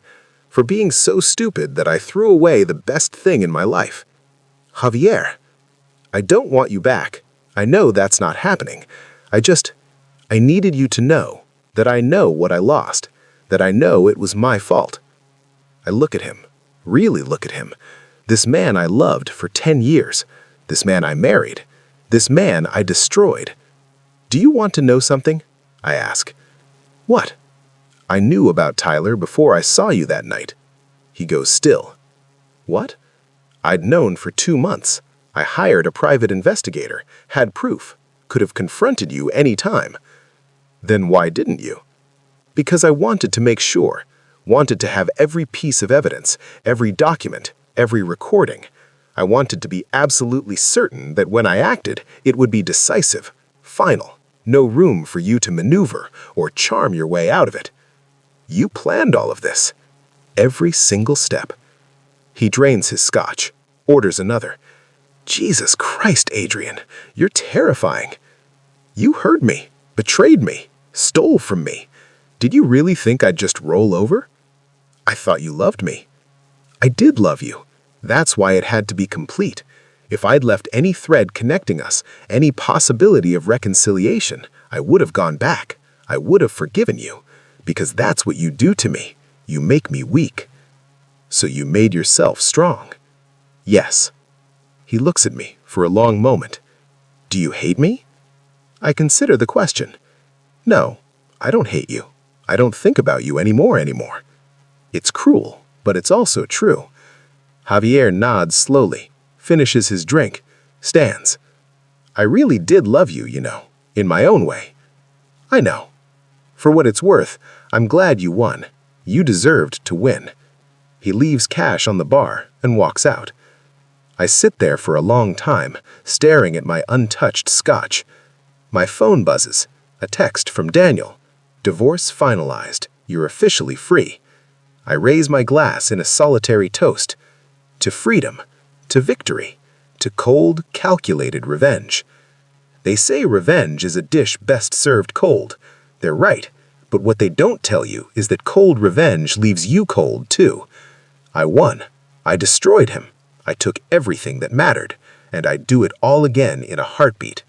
for being so stupid that I threw away the best thing in my life. Javier, I don't want you back. I know that's not happening. I needed you to know that I know what I lost, that I know it was my fault. I look at him, really look at him. This man I loved for 10 years, this man I married, this man I destroyed. Do you want to know something? I ask. What? I knew about Tyler before I saw you that night. He goes still. What? I'd known for 2 months. I hired a private investigator, had proof, could have confronted you any time. Then why didn't you? Because I wanted to make sure, wanted to have every piece of evidence, every document, every recording. I wanted to be absolutely certain that when I acted, it would be decisive, final, no room for you to maneuver or charm your way out of it. You planned all of this, every single step. He drains his scotch, orders another. Jesus Christ, Adrian, you're terrifying. You hurt me, betrayed me, stole from me. Did you really think I'd just roll over? I thought you loved me. I did love you. That's why it had to be complete. If I'd left any thread connecting us, any possibility of reconciliation, I would have gone back. I would have forgiven you. Because that's what you do to me. You make me weak. So you made yourself strong. Yes. He looks at me for a long moment. Do you hate me? I consider the question. No, I don't hate you. I don't think about you anymore. It's cruel, but it's also true. Javier nods slowly, finishes his drink, stands. I really did love you, in my own way. I know. For what it's worth, I'm glad you won. You deserved to win. He leaves cash on the bar and walks out. I sit there for a long time, staring at my untouched scotch. My phone buzzes. A text from Daniel. Divorce finalized. You're officially free. I raise my glass in a solitary toast. To freedom. To victory. To cold, calculated revenge. They say revenge is a dish best served cold. They're right, but what they don't tell you is that cold revenge leaves you cold, too. I won. I destroyed him. I took everything that mattered, and I'd do it all again in a heartbeat.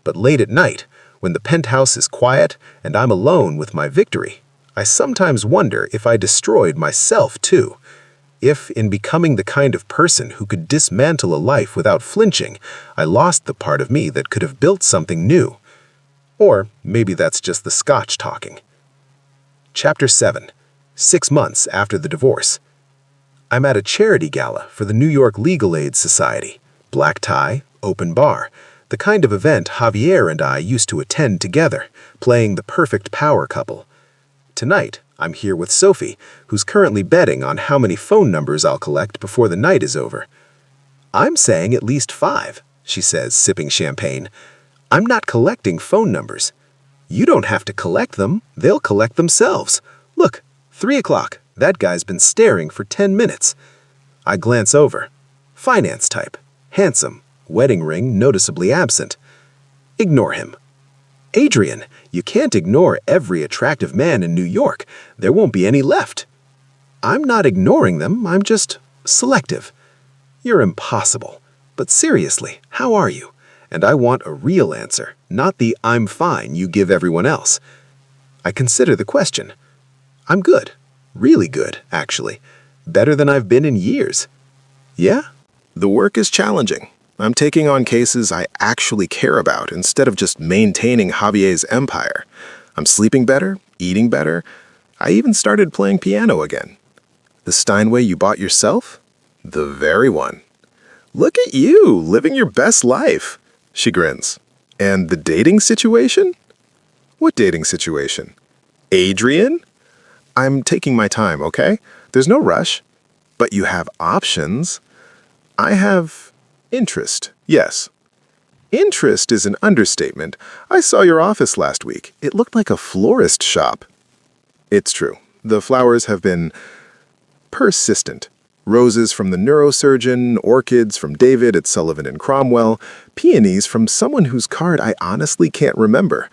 But late at night, when the penthouse is quiet and I'm alone with my victory, I sometimes wonder if I destroyed myself, too. If, in becoming the kind of person who could dismantle a life without flinching, I lost the part of me that could have built something new. Or maybe that's just the scotch talking. Chapter 7. 6 months after the divorce. I'm at a charity gala for the New York Legal Aid Society. Black tie, open bar. The kind of event Javier and I used to attend together, playing the perfect power couple. Tonight, I'm here with Sophie, who's currently betting on how many phone numbers I'll collect before the night is over. I'm saying at least 5, she says, sipping champagne. I'm not collecting phone numbers. You don't have to collect them. They'll collect themselves. Look, 3 o'clock. That guy's been staring for 10 minutes. I glance over. Finance type. Handsome. Wedding ring noticeably absent. Ignore him. Adrian, you can't ignore every attractive man in New York. There won't be any left. I'm not ignoring them, I'm just selective. You're impossible. But seriously, how are you? And I want a real answer, not the "I'm fine" you give everyone else. I consider the question. I'm good. Really good, actually. Better than I've been in years. Yeah? The work is challenging. I'm taking on cases I actually care about instead of just maintaining Javier's empire. I'm sleeping better, eating better. I even started playing piano again. The Steinway you bought yourself? The very one. Look at you, living your best life. She grins. And the dating situation? What dating situation? Adrian? I'm taking my time, okay? There's no rush. But you have options. I have interest, yes. Interest is an understatement. I saw your office last week. It looked like a florist shop. It's true. The flowers have been persistent. Roses from the neurosurgeon, orchids from David at Sullivan and Cromwell, peonies from someone whose card I honestly can't remember.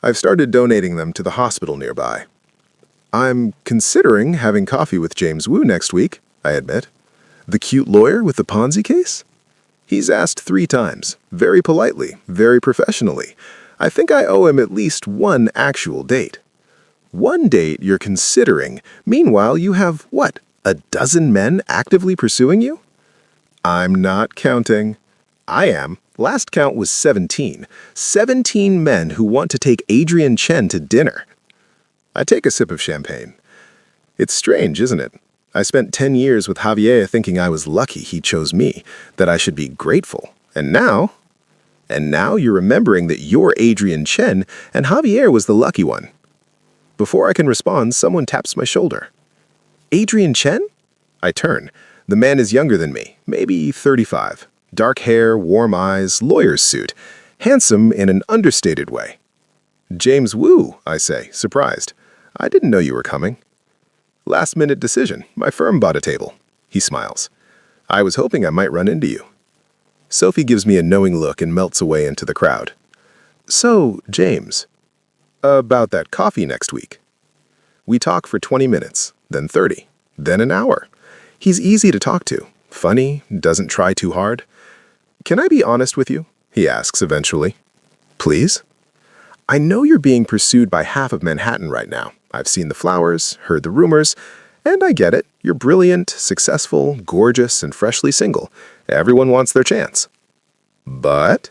I've started donating them to the hospital nearby. I'm considering having coffee with James Wu next week, I admit. The cute lawyer with the Ponzi case? He's asked 3 times, very politely, very professionally. I think I owe him at least one actual date. One date you're considering. Meanwhile, you have, what, a dozen men actively pursuing you? I'm not counting. I am. Last count was 17. 17 men who want to take Adrian Chen to dinner. I take a sip of champagne. It's strange, isn't it? I spent 10 years with Javier thinking I was lucky he chose me, that I should be grateful. And now you're remembering that you're Adrian Chen and Javier was the lucky one. Before I can respond, someone taps my shoulder. Adrian Chen? I turn. The man is younger than me, maybe 35. Dark hair, warm eyes, lawyer's suit. Handsome in an understated way. James Wu, I say, surprised. I didn't know you were coming. Last-minute decision. My firm bought a table. He smiles. I was hoping I might run into you. Sophie gives me a knowing look and melts away into the crowd. So, James, about that coffee next week. We talk for 20 minutes, then 30, then an hour. He's easy to talk to, funny, doesn't try too hard. Can I be honest with you? He asks eventually. Please? I know you're being pursued by half of Manhattan right now. I've seen the flowers, heard the rumors, and I get it. You're brilliant, successful, gorgeous, and freshly single. Everyone wants their chance. But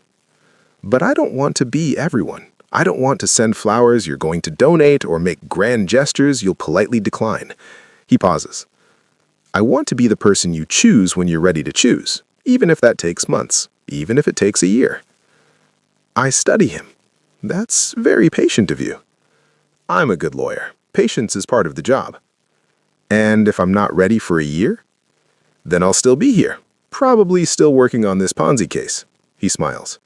I don't want to be everyone. I don't want to send flowers you're going to donate or make grand gestures you'll politely decline. He pauses. I want to be the person you choose when you're ready to choose, even if that takes months, even if it takes a year. I study him. That's very patient of you. I'm a good lawyer. Patience is part of the job. And if I'm not ready for a year, then I'll still be here, probably still working on this Ponzi case. He smiles.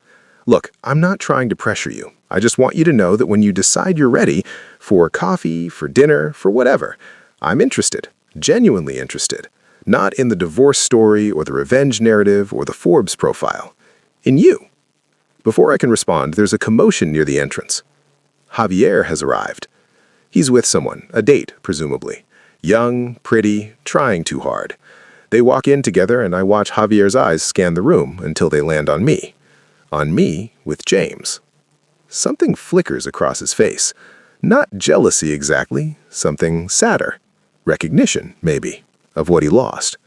Look, I'm not trying to pressure you. I just want you to know that when you decide you're ready for coffee, for dinner, for whatever, I'm interested, genuinely interested, not in the divorce story or the revenge narrative or the Forbes profile. In you. Before I can respond, there's a commotion near the entrance. Javier has arrived. He's with someone, a date, presumably. Young, pretty, trying too hard. They walk in together and I watch Javier's eyes scan the room until they land on me. On me with James. Something flickers across his face. Not jealousy exactly, something sadder. Recognition, maybe, of what he lost.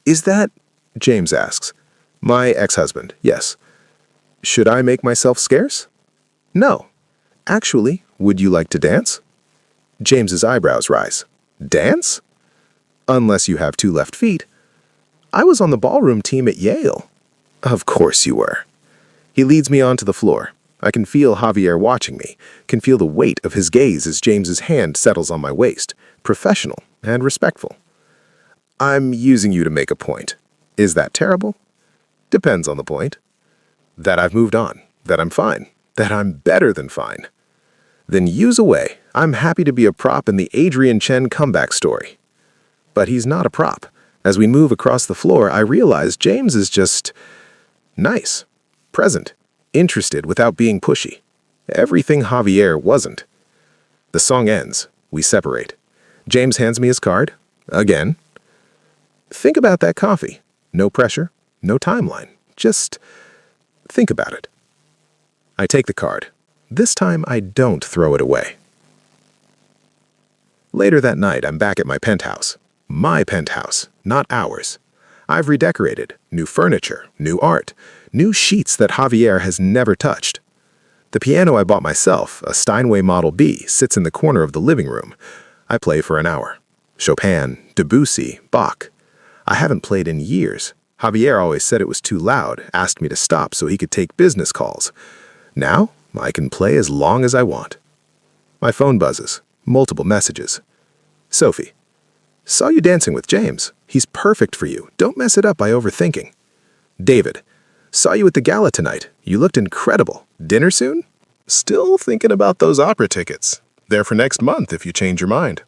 Is that, James asks, my ex-husband, yes. Should I make myself scarce? No. Actually, would you like to dance? James's eyebrows rise. Dance? Unless you have 2 left feet. I was on the ballroom team at Yale. Of course you were. He leads me onto the floor. I can feel Javier watching me, can feel the weight of his gaze as James's hand settles on my waist, professional and respectful. I'm using you to make a point. Is that terrible? Depends on the point. That I've moved on, that I'm fine, that I'm better than fine. Then use away. I'm happy to be a prop in the Adrian Chen comeback story. But he's not a prop. As we move across the floor, I realize James is just nice, present, interested without being pushy. everything Javier wasn't. The song ends. We separate. James hands me his card. Again. Think about that coffee. No pressure, no timeline. Just think about it. I take the card. This time I don't throw it away. Later that night, I'm back at my penthouse. My penthouse, not ours. I've redecorated, new furniture, new art, new sheets that Javier has never touched. The piano I bought myself, a Steinway Model B, sits in the corner of the living room. I play for an hour. Chopin, Debussy, Bach. I haven't played in years. Javier always said it was too loud, asked me to stop so he could take business calls. Now, I can play as long as I want. My phone buzzes. Multiple messages. Sophie, saw you dancing with James. He's perfect for you. Don't mess it up by overthinking. David, saw you at the gala tonight. You looked incredible. Dinner soon? Still thinking about those opera tickets. They're for next month if you change your mind.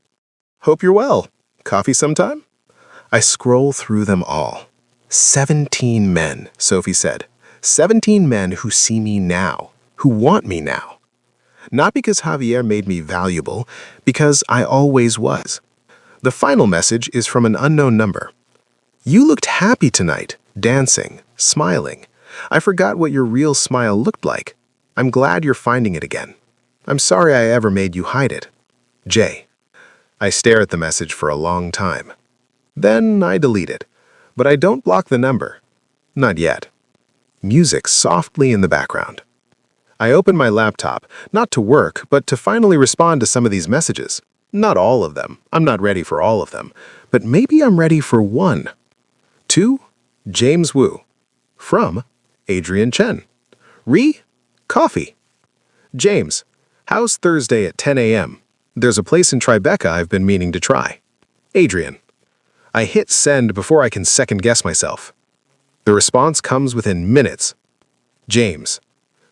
Hope you're well. Coffee sometime? I scroll through them all. 17 men, Sophie said. 17 men who see me now, who want me now. Not because Javier made me valuable, because I always was. The final message is from an unknown number. You looked happy tonight, dancing, smiling. I forgot what your real smile looked like. I'm glad you're finding it again. I'm sorry I ever made you hide it. Jay. I stare at the message for a long time. Then I delete it. But I don't block the number. Not yet. Music softly in the background. I open my laptop, not to work, but to finally respond to some of these messages. Not all of them. I'm not ready for all of them. But maybe I'm ready for one. To James Wu. From Adrian Chen. Coffee. James, how's Thursday at 10 a.m.? There's a place in Tribeca I've been meaning to try. Adrian. I hit send before I can second-guess myself. The response comes within minutes. James.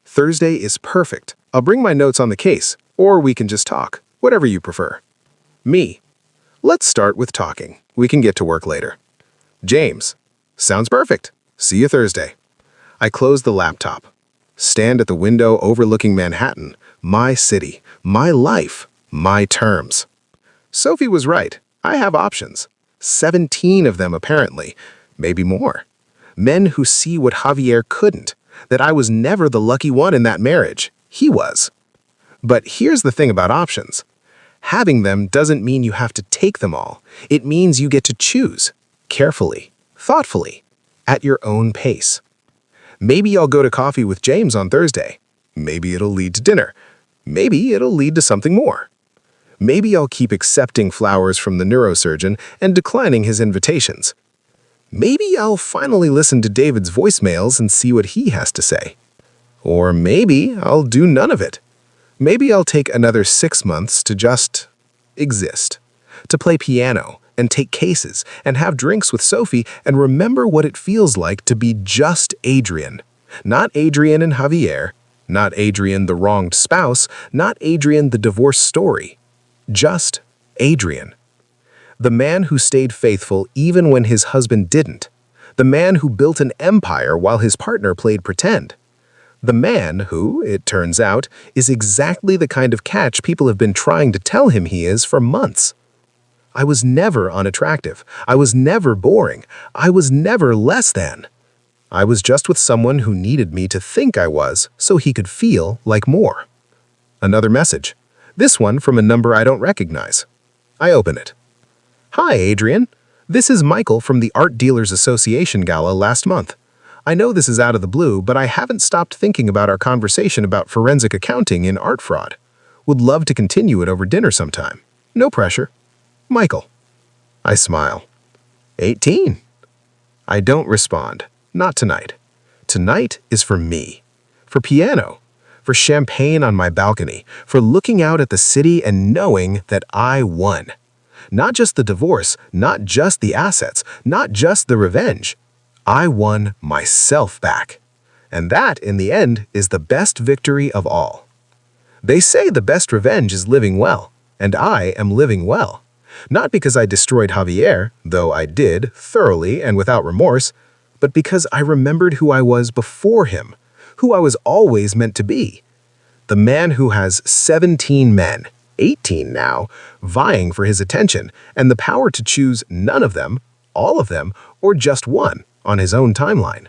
Thursday is perfect. I'll bring my notes on the case, or we can just talk, whatever you prefer. Me. Let's start with talking. We can get to work later. James. Sounds perfect. See you Thursday. I close the laptop. Stand at the window overlooking Manhattan, my city, my life, my terms. Sophie was right. I have options. 17 of them apparently, maybe more. Men who see what Javier couldn't, that I was never the lucky one in that marriage. He was. But here's the thing about options. Having them doesn't mean you have to take them all. It means you get to choose, carefully, thoughtfully, at your own pace. Maybe I'll go to coffee with James on Thursday. Maybe it'll lead to dinner. Maybe it'll lead to something more. Maybe I'll keep accepting flowers from the neurosurgeon and declining his invitations. Maybe I'll finally listen to David's voicemails and see what he has to say. Or maybe I'll do none of it. Maybe I'll take another 6 months to just exist, to play piano and take cases and have drinks with Sophie and remember what it feels like to be just Adrian. Not Adrian and Javier, not Adrian the wronged spouse, not Adrian the divorce story. Just Adrian. The man who stayed faithful even when his husband didn't. The man who built an empire while his partner played pretend. The man who, it turns out, is exactly the kind of catch people have been trying to tell him he is for months. I was never unattractive. I was never boring. I was never less than. I was just with someone who needed me to think I was so he could feel like more. Another message. This one from a number I don't recognize. I open it. Hi, Adrian. This is Michael from the Art Dealers Association Gala last month. I know this is out of the blue, but I haven't stopped thinking about our conversation about forensic accounting in art fraud. Would love to continue it over dinner sometime. No pressure. Michael. I smile. 18. I don't respond. Not tonight. Tonight is for me. For piano. For champagne on my balcony. For looking out at the city and knowing that I won. Not just the divorce, not just the assets, not just the revenge. I won myself back. And that, in the end, is the best victory of all. They say the best revenge is living well, and I am living well. Not because I destroyed Javier, though I did, thoroughly and without remorse, but because I remembered who I was before him, who I was always meant to be. The man who has 17 men, 18 now, vying for his attention and the power to choose none of them, all of them, or just one on his own timeline.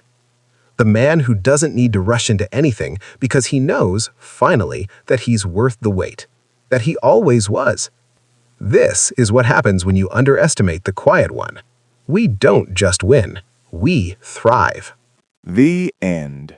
The man who doesn't need to rush into anything because he knows, finally, that he's worth the wait, that he always was. This is what happens when you underestimate the quiet one. We don't just win, we thrive. The end.